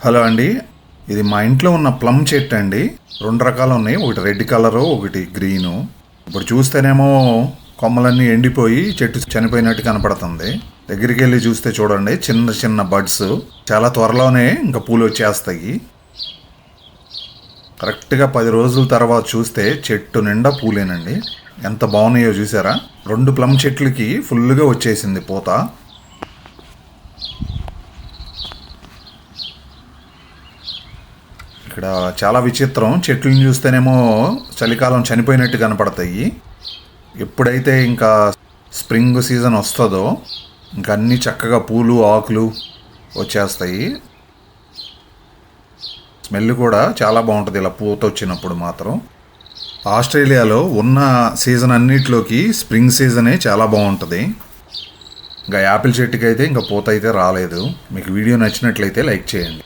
Hello అండి, ఇది మా ఇంట్లో ఉన్న ప్లమ్ చెట్టు అండి. 2 రకాలు ఉన్నాయి, ఒకటి రెడ్ కలరు, ఒకటి గ్రీను. ఇప్పుడు చూస్తేనేమో కొమ్మలన్నీ ఎండిపోయి చెట్టు చనిపోయినట్టు కనపడుతుంది. దగ్గరికి వెళ్ళి చూస్తే చూడండి, చిన్న చిన్న బడ్స్. చాలా త్వరలోనే ఇంకా పూలు వచ్చేస్తాయి. కరెక్ట్గా 10 రోజుల తర్వాత చూస్తే చెట్టు నిండా పూలేనండి. ఎంత బాగున్నాయో చూసారా. 2 ప్లమ్ చెట్లకి ఫుల్గా వచ్చేసింది పూత. ఇక్కడ చాలా విచిత్రం, చెట్లను చూస్తేనేమో చలికాలం చనిపోయినట్టు కనపడతాయి. ఎప్పుడైతే ఇంకా స్ప్రింగ్ సీజన్ వస్తుందో ఇంకా అన్నీ చక్కగా పూలు ఆకులు వచ్చేస్తాయి. స్మెల్ కూడా చాలా బాగుంటుంది ఇలా పూత వచ్చినప్పుడు మాత్రం. ఆస్ట్రేలియాలో ఉన్న సీజన్ అన్నిట్లోకి స్ప్రింగ్ సీజనే చాలా బాగుంటుంది. ఇంకా యాపిల్ చెట్టుకి అయితే ఇంకా పూత అయితే రాలేదు. మీకు వీడియో నచ్చినట్లయితే లైక్ చేయండి.